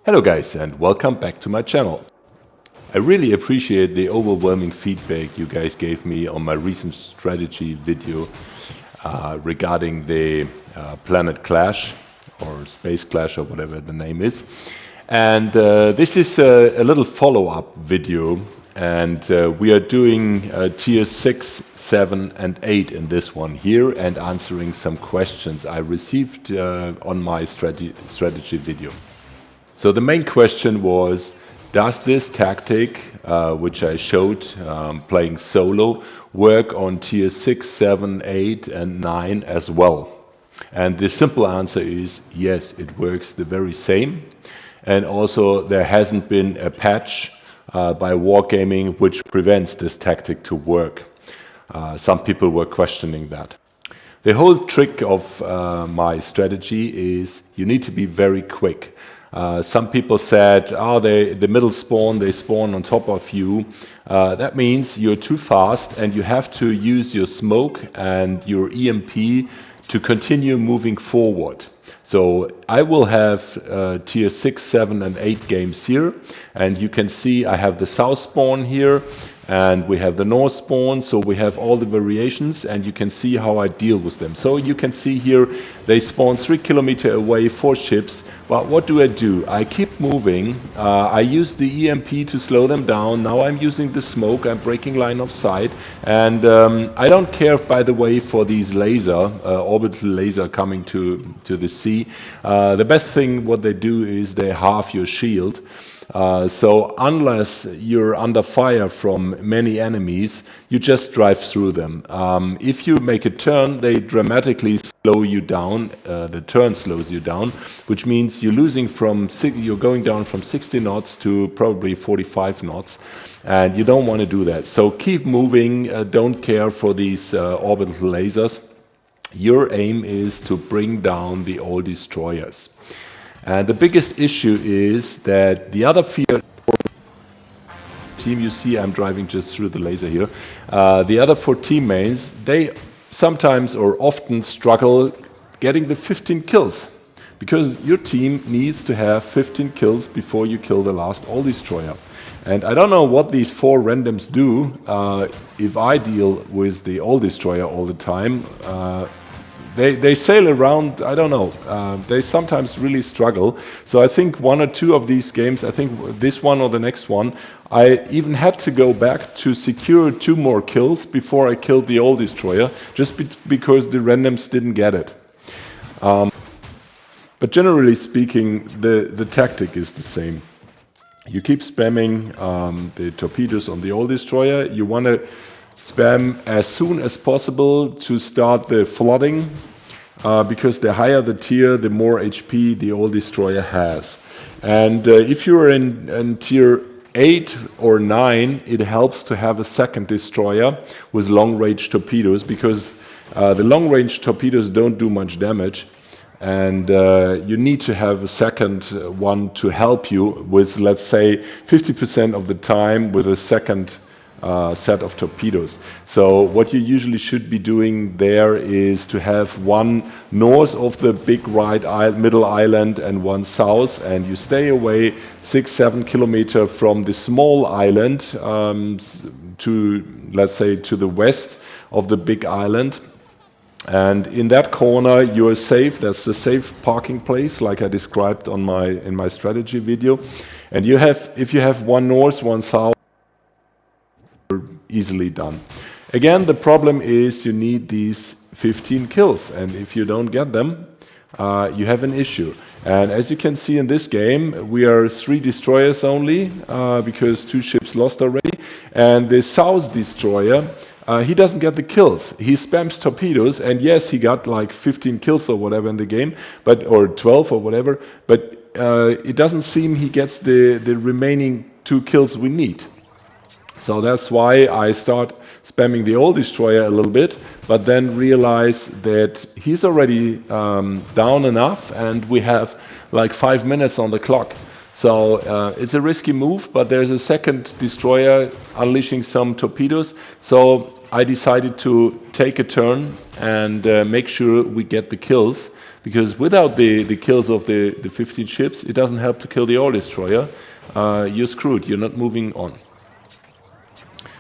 Hello guys and welcome back to my channel. I really appreciate the overwhelming feedback you guys gave me on my recent strategy video regarding the Planet Clash or Space Clash or whatever the name is. And this is a little follow-up video, and we are doing tier 6, 7 and 8 in this one here and answering some questions I received on my strategy video. So the main question was, does this tactic, which I showed playing solo, work on tier 6, 7, 8 and 9 as well? And the simple answer is yes, it works the very same. And also there hasn't been a patch by Wargaming which prevents this tactic to work. Some people were questioning that. The whole trick of my strategy is you need to be very quick. Some people said, oh, the middle spawn, they spawn on top of you. That means you're too fast and you have to use your smoke and your EMP to continue moving forward. So I will have tier 6, 7 and 8 games here, and you can see I have the south spawn here and we have the north spawn, so we have all the variations and you can see how I deal with them. So you can see here they spawn 3 kilometers away, 4 ships. But what do? I keep moving. I use the EMP to slow them down. Now I'm using the smoke, I'm breaking line of sight, and I don't care, by the way, for these orbital laser coming to the sea. The best thing what they do is they halve your shield. So unless you're under fire from many enemies, you just drive through them. If you make a turn, they dramatically slow you down. The turn slows you down, which means you're going down from 60 knots to probably 45 knots, and you don't want to do that. So keep moving. Don't care for these orbital lasers. Your aim is to bring down the AllDestroyers. And the biggest issue is that the other team, you see I'm driving just through the laser here, the other 4 teammates, they sometimes or often struggle getting the 15 kills, because your team needs to have 15 kills before you kill the last AllDestroyer. And I don't know what these 4 randoms do. If I deal with the AllDestroyer all the time, they sail around, I don't know, they sometimes really struggle. So I think 1 or 2 of these games, I think this one or the next one, I even had to go back to secure 2 more kills before I killed the AllDestroyer, just because the randoms didn't get it. But generally speaking, the tactic is the same. You keep spamming the torpedoes on the AllDestroyer. You want to spam as soon as possible to start the flooding, because the higher the tier, the more HP the AllDestroyer has. And if you're in tier 8 or 9, it helps to have a second destroyer with long-range torpedoes, because the long-range torpedoes don't do much damage, and you need to have a second one to help you with, let's say, 50% of the time with a second set of torpedoes. So what you usually should be doing there is to have 1 north of the big middle island and 1 south, and you stay away 6-7 kilometers from the small island to, let's say, to the west of the big island. And in that corner you are safe. That's the safe parking place, like I described in my strategy video. And if you have 1 north, 1 south, easily done. Again, the problem is you need these 15 kills, and if you don't get them, you have an issue. And as you can see in this game, we are 3 destroyers only, because 2 ships lost already. And the south destroyer, he doesn't get the kills. He spams torpedoes, and yes, he got like 15 kills or whatever in the game, or 12 or whatever, but it doesn't seem he gets the remaining 2 kills we need. So that's why I start spamming the AllDestroyer a little bit, but then realize that he's already down enough and we have like 5 minutes on the clock. So it's a risky move, but there's a second destroyer unleashing some torpedoes. So I decided to take a turn and make sure we get the kills, because without the kills of the 15 ships, it doesn't help to kill the AllDestroyer. You're screwed, you're not moving on.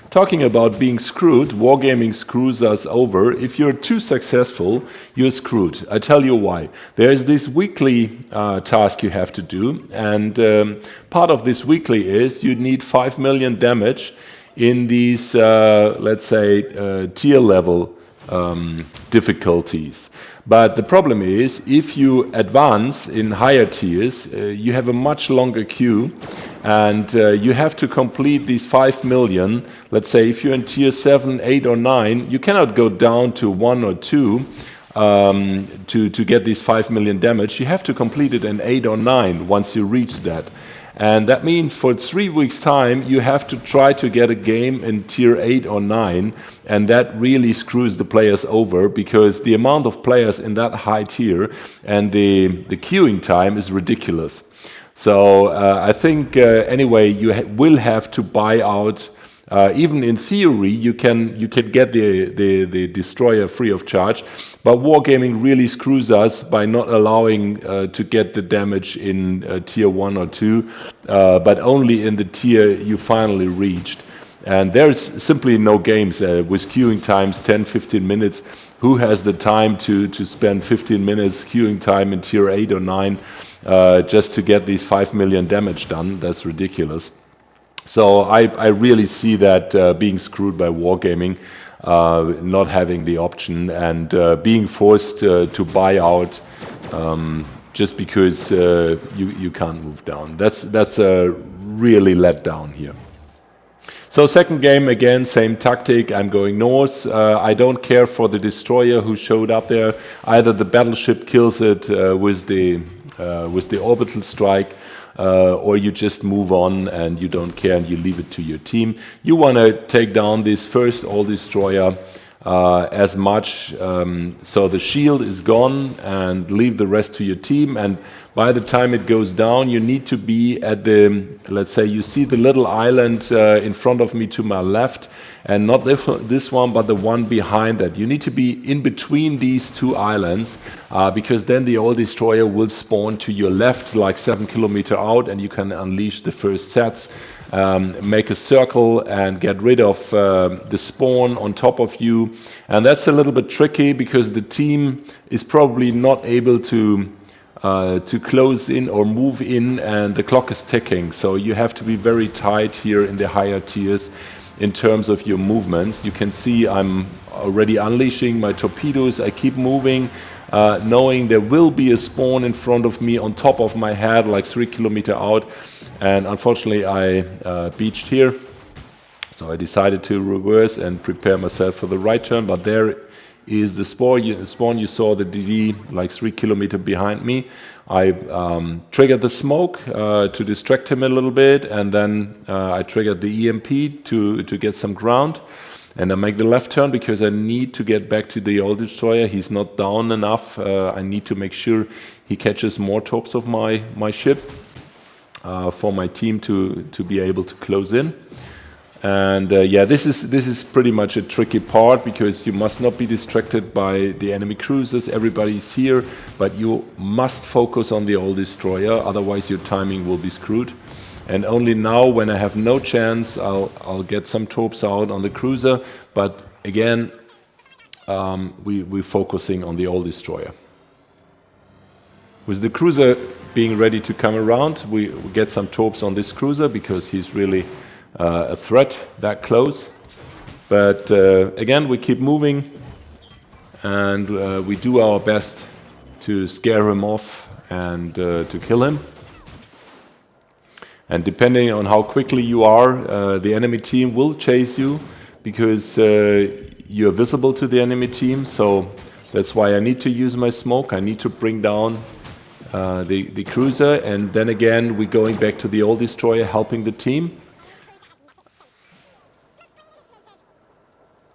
Talking about being screwed, wargaming screws us over. If you're too successful, you're screwed. I tell you why. There's this weekly task you have to do, and part of this weekly is you need 5 million damage in these, let's say, tier level difficulties. But the problem is, if you advance in higher tiers, you have a much longer queue, and you have to complete these 5 million. Let's say if you're in tier 7, 8 or 9, you cannot go down to 1 or 2 to get these 5 million damage. You have to complete it in 8 or 9 once you reach that. And that means for 3 weeks time you have to try to get a game in tier 8 or 9, and that really screws the players over, because the amount of players in that high tier and the queuing time is ridiculous. So I think anyway you will have to buy out. Even in theory, you can get the destroyer free of charge, but wargaming really screws us by not allowing to get the damage in tier 1 or 2, but only in the tier you finally reached. And there's simply no games with queuing times 10-15 minutes. Who has the time to spend 15 minutes queuing time in tier 8 or 9 just to get these 5 million damage done? That's ridiculous. So I really see that being screwed by wargaming, not having the option, and being forced to buy out just because you can't move down. That's a really let down here. So second game, again, same tactic. I'm going north. I don't care for the destroyer who showed up there. Either the battleship kills it with the orbital strike, or you just move on and you don't care and you leave it to your team. You want to take down this first AllDestroyer as much so the shield is gone, and leave the rest to your team. And by the time it goes down, you need to be at the, let's say you see the little island in front of me to my left, and not this one but the one behind that. You need to be in between these two islands, because then the AllDestroyer will spawn to your left like 7 kilometers out, and you can unleash the first sets, make a circle and get rid of the spawn on top of you. And that's a little bit tricky, because the team is probably not able to close in or move in, and the clock is ticking. So you have to be very tight here in the higher tiers in terms of your movements. You can see I'm already unleashing my torpedoes. I keep moving, knowing there will be a spawn in front of me on top of my head like 3 kilometers out. And unfortunately I beached here, so I decided to reverse and prepare myself for the right turn. But there is the spawn. You saw the DD like 3 kilometers behind me. I triggered the smoke to distract him a little bit, and then I triggered the EMP to get some ground, and I make the left turn because I need to get back to the AllDestroyer. He's not down enough. I need to make sure he catches more torps of my ship for my team to be able to close in. And yeah, this is pretty much a tricky part, because you must not be distracted by the enemy cruisers. Everybody's here, but you must focus on the AllDestroyer, otherwise your timing will be screwed. And only now, when I have no chance, I'll get some torps out on the cruiser. But again, we're focusing on the AllDestroyer. With the cruiser being ready to come around, we get some torps on this cruiser, because he's really a threat that close. But again, we keep moving, and we do our best to scare him off and to kill him. And depending on how quickly you are, the enemy team will chase you, because you're visible to the enemy team. So that's why I need to use my smoke. I need to bring down the cruiser, and then again we're going back to the AllDestroyer, helping the team.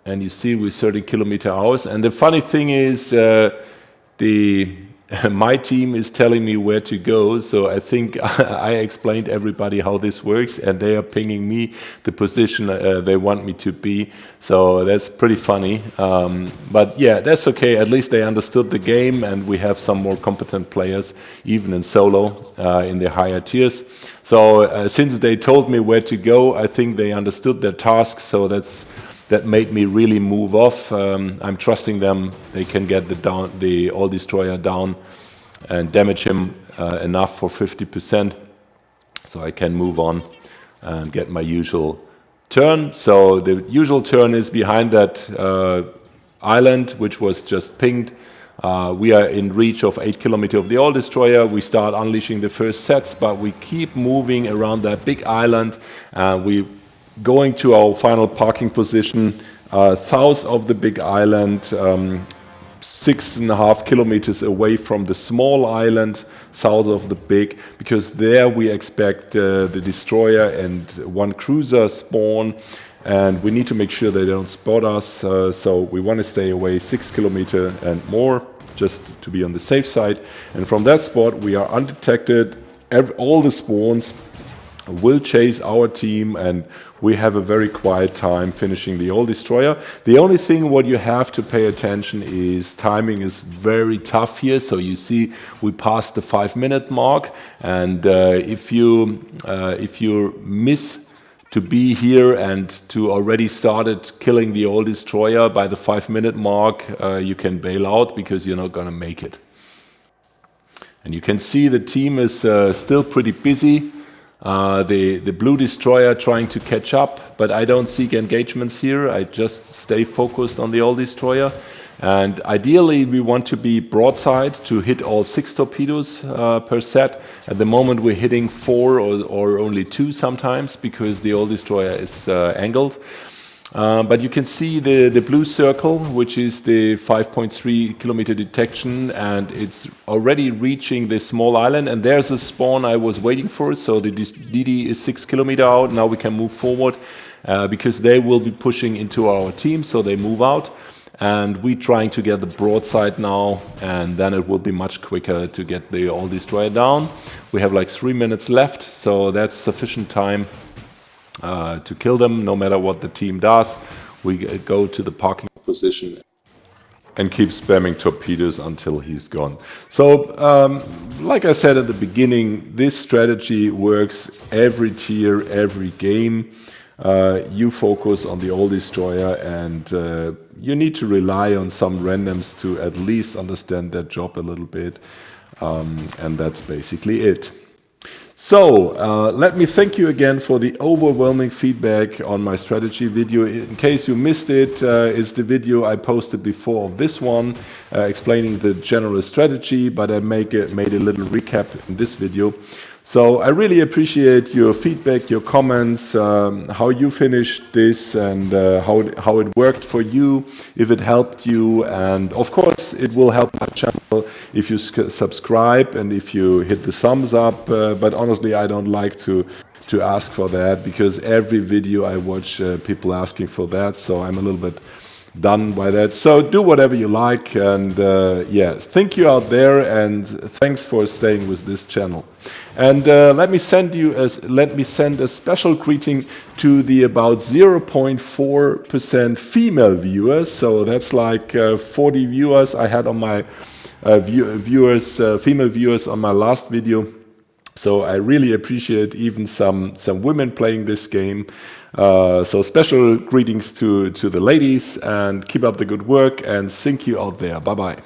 And you see we're 30 kilometers out. And the funny thing is, the my team is telling me where to go. So I think I explained everybody how this works, and they are pinging me the position they want me to be. So that's pretty funny. But yeah, that's okay. At least they understood the game, and we have some more competent players, even in solo, in the higher tiers. So since they told me where to go, I think they understood their task. So that made me really move off. I'm trusting them. They can get the AllDestroyer down and damage him enough for 50%, so I can move on and get my usual turn. So the usual turn is behind that island, which was just pinged. We are in reach of 8 kilometers of the AllDestroyer. We start unleashing the first sets, but we keep moving around that big island. We going to our final parking position south of the big island, 6.5 kilometers away from the small island south of the big, because there we expect the destroyer and one cruiser spawn, and we need to make sure they don't spot us. So we want to stay away 6 kilometers and more, just to be on the safe side. And from that spot we are undetected. All the spawns will chase our team, and we have a very quiet time finishing the AllDestroyer. The only thing what you have to pay attention is timing is very tough here. So you see we passed the 5-minute mark, and if you miss to be here and to already started killing the AllDestroyer by the 5-minute mark, you can bail out because you're not gonna make it. And you can see the team is still pretty busy. The blue destroyer trying to catch up, but I don't seek engagements here. I just stay focused on the AllDestroyer. And ideally we want to be broadside to hit all 6 torpedoes per set. At the moment we're hitting 4 or only 2 sometimes, because the AllDestroyer is angled. But you can see the blue circle, which is the 5.3 kilometer detection, and it's already reaching the small island, and there's a spawn I was waiting for. So the DD is 6 kilometer out. Now we can move forward because they will be pushing into our team, so they move out, and we trying to get the broadside now, and then it will be much quicker to get the AllDestroyer down. We have like 3 minutes left, so that's sufficient time to kill them. No matter what the team does, we go to the parking position and keep spamming torpedoes until he's gone. So like I said at the beginning, this strategy works every tier, every game. You focus on the AllDestroyer, and you need to rely on some randoms to at least understand their job a little bit, and that's basically it. So let me thank you again for the overwhelming feedback on my strategy video. In case you missed it, it's the video I posted before of this one, explaining the general strategy, but I made a little recap in this video. So I really appreciate your feedback, your comments, how you finished this, and how it worked for you, if it helped you. And of course it will help my channel if you subscribe and if you hit the thumbs up, but honestly I don't like to ask for that, because every video I watch people asking for that, so I'm a little bit done by that. So do whatever you like, and yeah, thank you out there, and thanks for staying with this channel. And let me send a special greeting to the about 0.4% female viewers. So that's like 40 viewers I had on my female viewers on my last video. So I really appreciate even some women playing this game. So special greetings to the ladies, and keep up the good work, and thank you out there. Bye bye.